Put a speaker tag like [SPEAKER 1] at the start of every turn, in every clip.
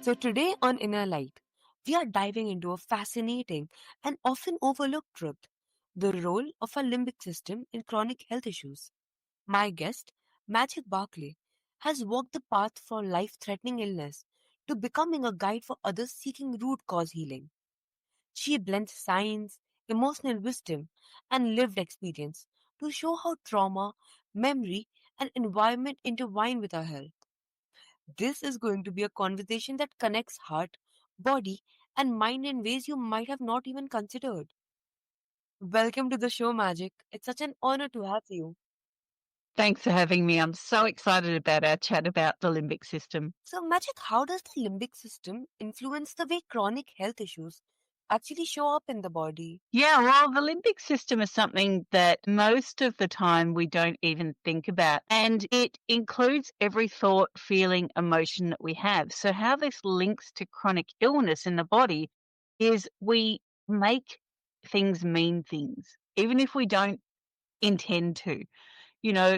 [SPEAKER 1] So, today on Inner Light, we are diving into a fascinating and often overlooked truth: the role of our limbic system in chronic health issues. My guest, Magic Barclay, has walked the path from life threatening illness to becoming a guide for others seeking root cause healing. She blends science, emotional wisdom, and lived experience to show how trauma, memory, and environment intertwine with our health. This is going to be a conversation that connects heart, body, and mind in ways you might have not even considered. Welcome to the show, Magic. It's such an honor to have you.
[SPEAKER 2] Thanks for having me. I'm so excited about our chat about the limbic system.
[SPEAKER 1] So, Magic, how does the limbic system influence the way chronic health issues actually show up in the body?
[SPEAKER 2] Yeah, well, the limbic system is something that most of the time we don't even think about. And it includes every thought, feeling, emotion that we have. So, how this links to chronic illness in the body is we make things mean things, even if we don't intend to.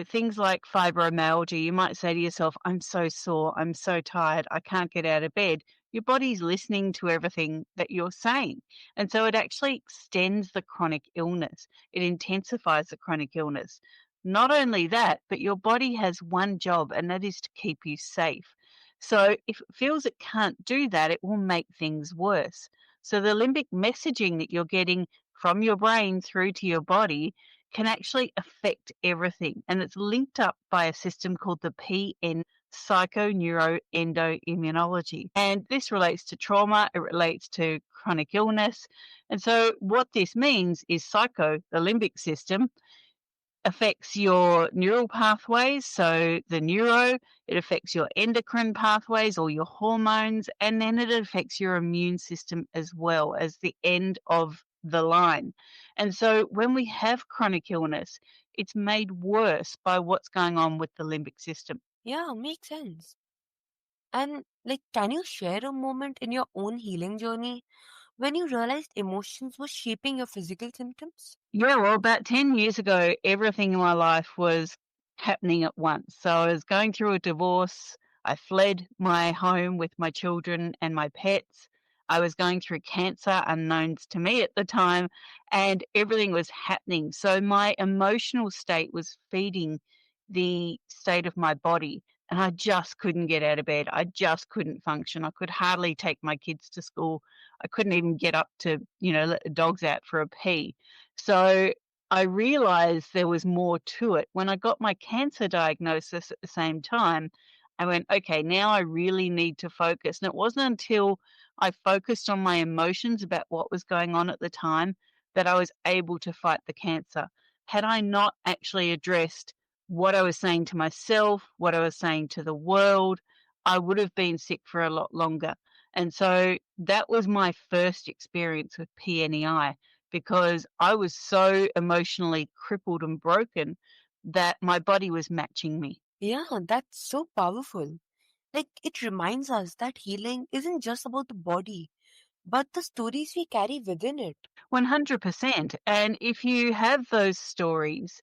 [SPEAKER 2] Things like fibromyalgia, you might say to yourself, I'm so sore, I'm so tired, I can't get out of bed. Your body's listening to everything that you're saying. And so it actually extends the chronic illness, it intensifies the chronic illness. Not only that, but your body has one job, and that is to keep you safe. So if it feels it can't do that, it will make things worse. So the limbic messaging that you're getting from your brain through to your body can actually affect everything. And it's linked up by a system called the PN psychoneuroendoimmunology. And this relates to trauma, it relates to chronic illness. And so, what this means is the limbic system, affects your neural pathways. So it affects your endocrine pathways or your hormones, and then it affects your immune system as well as the end of the line. And so when we have chronic illness, it's made worse by what's going on with the limbic system.
[SPEAKER 1] Yeah, makes sense. And, can you share a moment in your own healing journey when you realized emotions were shaping your physical symptoms?
[SPEAKER 2] Yeah, well, about 10 years ago, everything in my life was happening at once. So I was going through a divorce. I fled my home with my children and my pets. I was going through cancer, unknowns to me at the time, and everything was happening. So my emotional state was feeding the state of my body, and I just couldn't get out of bed. I just couldn't function. I could hardly take my kids to school. I couldn't even get up to, let the dogs out for a pee. So I realized there was more to it. When I got my cancer diagnosis at the same time, I went, okay, now I really need to focus. And it wasn't until I focused on my emotions about what was going on at the time that I was able to fight the cancer. Had I not actually addressed what I was saying to myself, what I was saying to the world, I would have been sick for a lot longer. And so that was my first experience with PNEI, because I was so emotionally crippled and broken that my body was matching me.
[SPEAKER 1] Yeah, that's so powerful. It reminds us that healing isn't just about the body, but the stories we carry within it.
[SPEAKER 2] 100%. And if you have those stories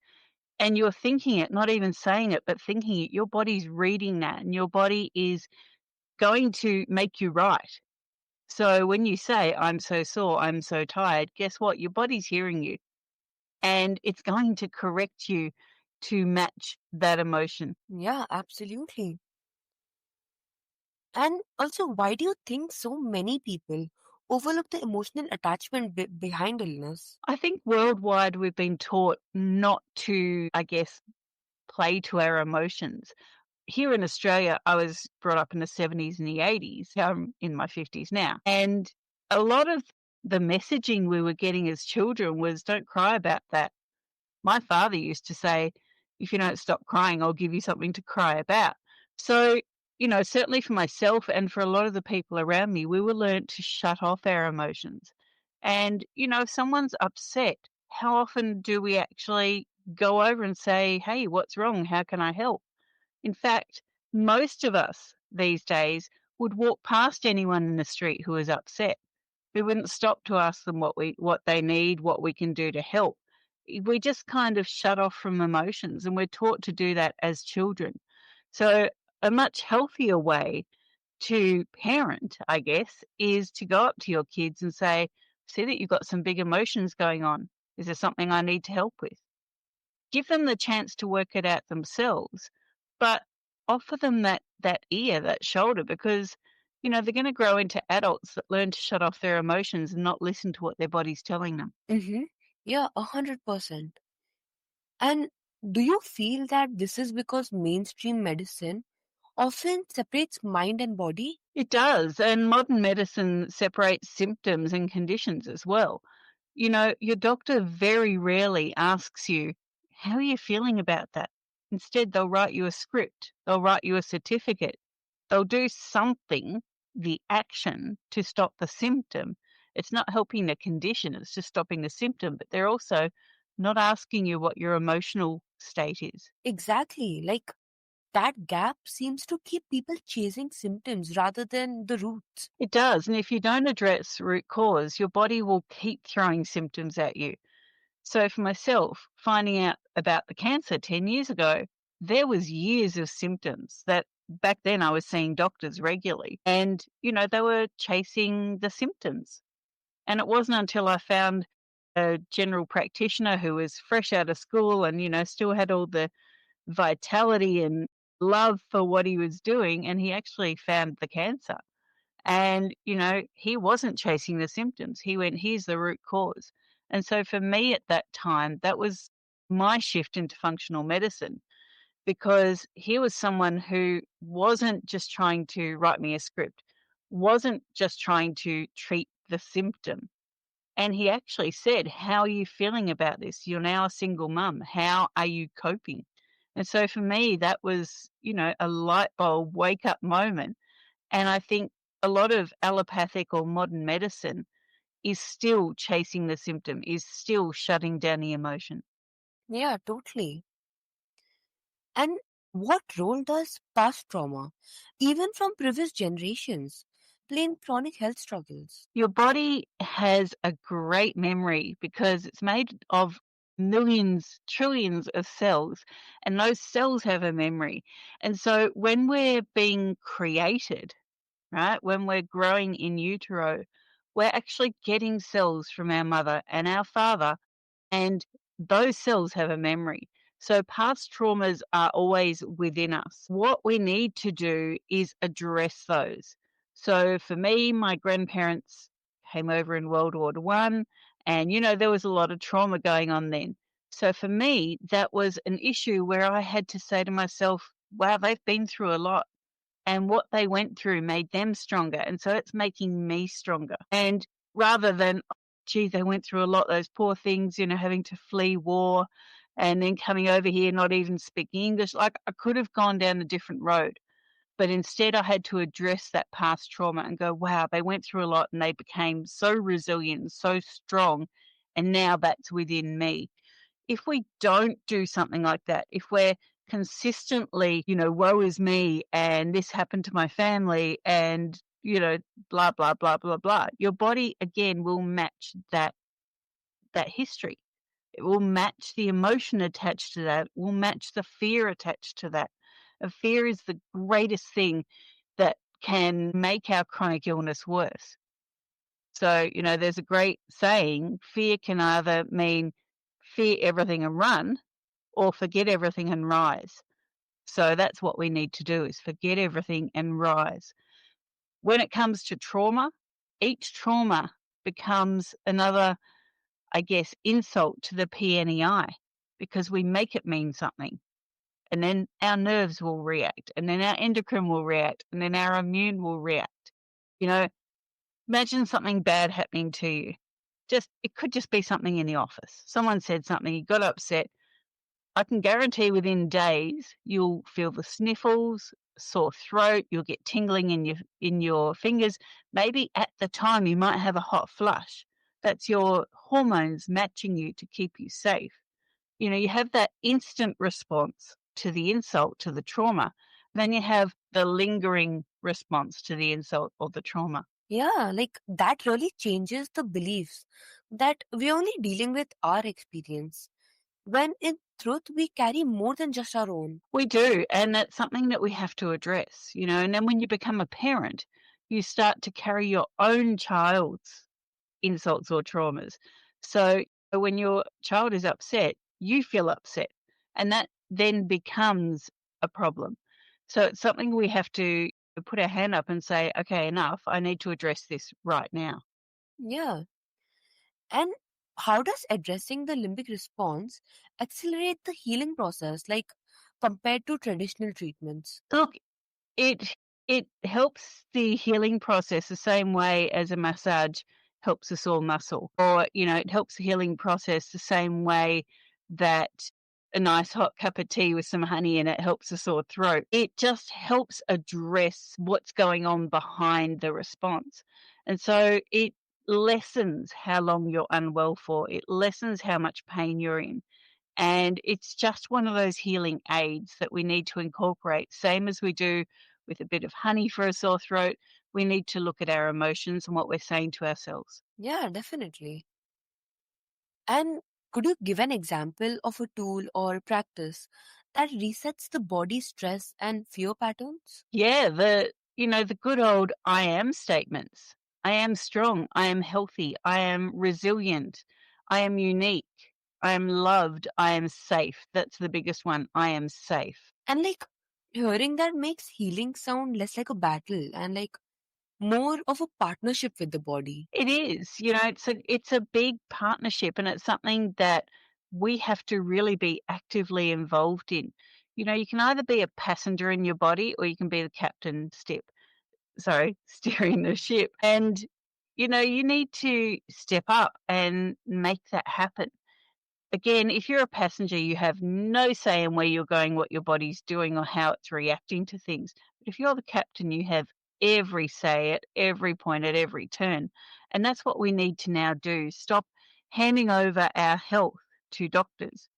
[SPEAKER 2] and you're thinking it, not even saying it, but thinking it, your body's reading that and your body is going to make you right. So when you say, I'm so sore, I'm so tired, guess what? Your body's hearing you and it's going to correct you to match that emotion.
[SPEAKER 1] Yeah, absolutely. And also, why do you think so many people overlook the emotional attachment behind illness?
[SPEAKER 2] I think worldwide we've been taught not to, I guess, play to our emotions. Here in Australia, I was brought up in the 70s and the 80s. I'm in my 50s now. And a lot of the messaging we were getting as children was don't cry about that. My father used to say, if you don't stop crying, I'll give you something to cry about. So, certainly for myself and for a lot of the people around me, we were learnt to shut off our emotions. And, if someone's upset, how often do we actually go over and say, hey, what's wrong? How can I help? In fact, most of us these days would walk past anyone in the street who is upset. We wouldn't stop to ask them what they need, what we can do to help. We just kind of shut off from emotions, and we're taught to do that as children. So a much healthier way to parent, I guess, is to go up to your kids and say, see that you've got some big emotions going on. Is there something I need to help with? Give them the chance to work it out themselves, but offer them that ear, that shoulder, because they're going to grow into adults that learn to shut off their emotions and not listen to what their body's telling them.
[SPEAKER 1] Mm-hmm. Yeah, 100%. And do you feel that this is because mainstream medicine often separates mind and body?
[SPEAKER 2] It does, and modern medicine separates symptoms and conditions as well. Your doctor very rarely asks you, how are you feeling about that? Instead, they'll write you a script, they'll write you a certificate, they'll do something, the action, to stop the symptom. It's not helping the condition, it's just stopping the symptom, but they're also not asking you what your emotional state is.
[SPEAKER 1] Exactly. Like that gap seems to keep people chasing symptoms rather than the roots.
[SPEAKER 2] It does, and if you don't address root cause, your body will keep throwing symptoms at you. So for myself, finding out about the cancer 10 years ago, there was years of symptoms that back then I was seeing doctors regularly and, they were chasing the symptoms. And it wasn't until I found a general practitioner who was fresh out of school and, still had all the vitality and love for what he was doing. And he actually found the cancer. And, he wasn't chasing the symptoms. He went, here's the root cause. And so for me at that time, that was my shift into functional medicine because he was someone who wasn't just trying to write me a script, wasn't just trying to treat the symptom. And he actually said, how are you feeling about this? You're now a single mum. How are you coping? And so for me, that was, a light bulb wake up moment, and I think a lot of allopathic or modern medicine is still chasing the symptom, is still shutting down the emotion.
[SPEAKER 1] Yeah, totally. And what role does past trauma, even from previous generations, play in chronic health struggles?
[SPEAKER 2] Your body has a great memory because it's made of millions, trillions of cells, and those cells have a memory. And so when we're being created, right, when we're growing in utero, we're actually getting cells from our mother and our father. And those cells have a memory. So past traumas are always within us. What we need to do is address those. So for me, my grandparents came over in World War One, and there was a lot of trauma going on then. So for me, that was an issue where I had to say to myself, wow, they've been through a lot. And what they went through made them stronger. And so it's making me stronger. And rather than, "Oh, gee, they went through a lot, those poor things, having to flee war and then coming over here, not even speaking English." Like I could have gone down a different road. But instead, I had to address that past trauma and go, wow, they went through a lot and they became so resilient, so strong. And now that's within me. If we don't do something like that, if we're consistently, woe is me and this happened to my family and, blah, blah, blah, blah, blah, your body again will match that history. It will match the emotion attached to that, will match the fear attached to that. And fear is the greatest thing that can make our chronic illness worse. So, there's a great saying, fear can either mean fear everything and run or forget everything and rise. So that's what we need to do is forget everything and rise. When it comes to trauma, each trauma becomes another, I guess, insult to the PNEI because we make it mean something. And then our nerves will react, and then our endocrine will react, and then our immune will react. You know, Imagine something bad happening to you. It could just be something in the office. Someone said something, you got upset. I can guarantee within days you'll feel the sniffles, sore throat, you'll get tingling in your fingers. Maybe at the time you might have a hot flush. That's your hormones matching you to keep you safe. You have that instant response to the insult, to the trauma. Then you have the lingering response to the insult or the trauma.
[SPEAKER 1] Yeah, like that really changes the beliefs that we're only dealing with our experience. when in truth we carry more than just our own.
[SPEAKER 2] We do, and that's something that we have to address, and then when you become a parent, you start to carry your own child's insults or traumas. So when your child is upset, you feel upset, and that then becomes a problem. So it's something we have to put our hand up and say, okay, enough. I need to address this right now.
[SPEAKER 1] Yeah. And how does addressing the limbic response accelerate the healing process, like compared to traditional treatments?
[SPEAKER 2] Look, It it helps the healing process the same way as a massage helps a sore muscle, or, it helps the healing process the same way that a nice hot cup of tea with some honey in it helps a sore throat. It just helps address what's going on behind the response. And so it lessens how long you're unwell for. It lessens how much pain you're in. And it's just one of those healing aids that we need to incorporate, same as we do with a bit of honey for a sore throat. We need to look at our emotions and what we're saying to ourselves.
[SPEAKER 1] Yeah, definitely. And could you give an example of a tool or practice that resets the body's stress and fear patterns?
[SPEAKER 2] Yeah, the good old I am statements. I am strong, I am healthy, I am resilient, I am unique, I am loved, I am safe. That's the biggest one. I am safe.
[SPEAKER 1] And like hearing that makes healing sound less like a battle and like more of a partnership with the body.
[SPEAKER 2] It is, it's a big partnership, and it's something that we have to really be actively involved in. You can either be a passenger in your body or you can be the captain steering the ship. And you need to step up and make that happen. Again, if you're a passenger, you have no say in where you're going, what your body's doing, or how it's reacting to things. But if you're the captain, you have every say at every point, at every turn. And that's what we need to now do. Stop handing over our health to doctors.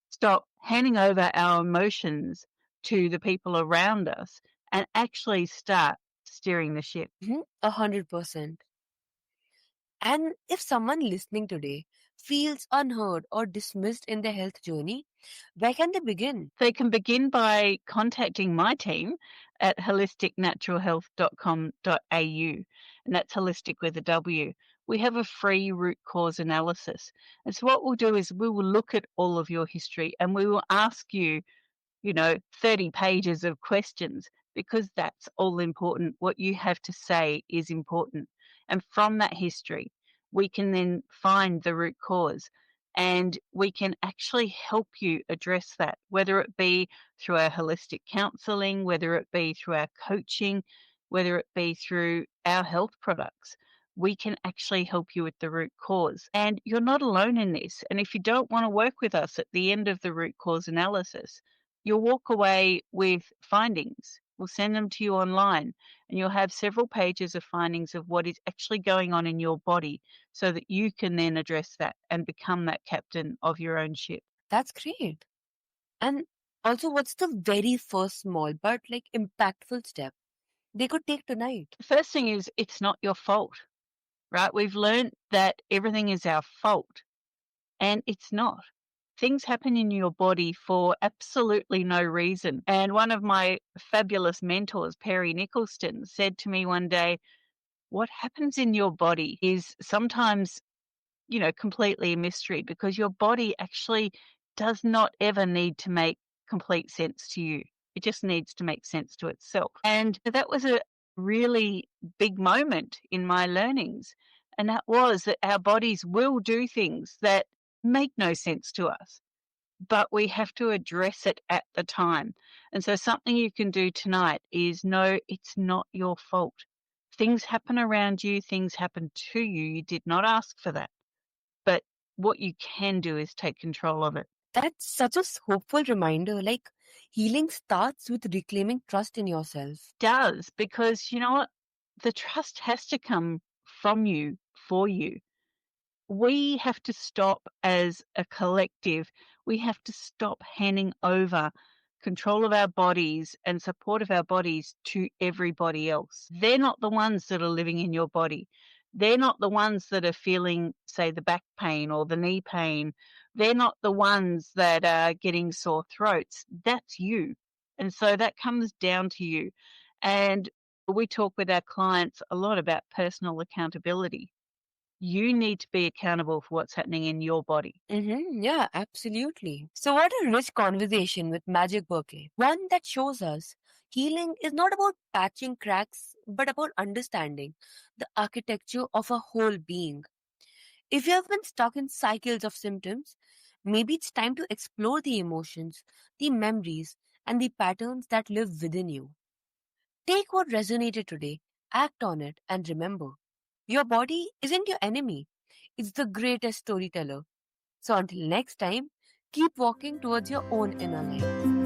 [SPEAKER 2] Stop handing over our emotions to the people around us and actually start steering the ship.
[SPEAKER 1] 100%. And if someone listening today feels unheard or dismissed in their health journey, where can they begin?
[SPEAKER 2] They can begin by contacting my team at holisticnaturalhealth.com.au, and that's holistic with a W. We have a free root cause analysis. And so what we'll do is we will look at all of your history and we will ask you 30 pages of questions, because that's all important. What you have to say is important. And from that history, we can then find the root cause and we can actually help you address that, whether it be through our holistic counseling, whether it be through our coaching, whether it be through our health products. We can actually help you with the root cause. And you're not alone in this. And if you don't want to work with us at the end of the root cause analysis, you'll walk away with findings. We'll send them to you online, and you'll have several pages of findings of what is actually going on in your body so that you can then address that and become that captain of your own ship.
[SPEAKER 1] That's great. And also, what's the very first small but like impactful step they could take tonight?
[SPEAKER 2] The first thing is it's not your fault, right? We've learned that everything is our fault, and it's not. Things happen in your body for absolutely no reason. And one of my fabulous mentors, Perry Nicholson, said to me one day, what happens in your body is sometimes, completely a mystery, because your body actually does not ever need to make complete sense to you. It just needs to make sense to itself. And that was a really big moment in my learnings. And that was that our bodies will do things that make no sense to us, but we have to address it at the time. And so something you can do tonight is know it's not your fault. Things happen around you, things happen to you. You did not ask for that. But what you can do is take control of it.
[SPEAKER 1] That's such a hopeful reminder. Like healing starts with reclaiming trust in yourself.
[SPEAKER 2] Does, because you know what? The trust has to come from you for you. We have to stop as a collective. We have to stop handing over control of our bodies and support of our bodies to everybody else. They're not the ones that are living in your body. They're not the ones that are feeling, say, the back pain or the knee pain they're not the ones that are getting sore throats. That's you. And so that comes down to you. And we talk with our clients a lot about personal accountability. You need to be accountable for what's happening in your body.
[SPEAKER 1] Yeah, absolutely. So, what a rich conversation with Magic Barclay. One that shows us healing is not about patching cracks, but about understanding the architecture of a whole being. If you have been stuck in cycles of symptoms, maybe it's time to explore the emotions, the memories, and the patterns that live within you. Take what resonated today, act on it, and remember your body isn't your enemy, it's the greatest storyteller. So until next time, keep walking towards your own inner light.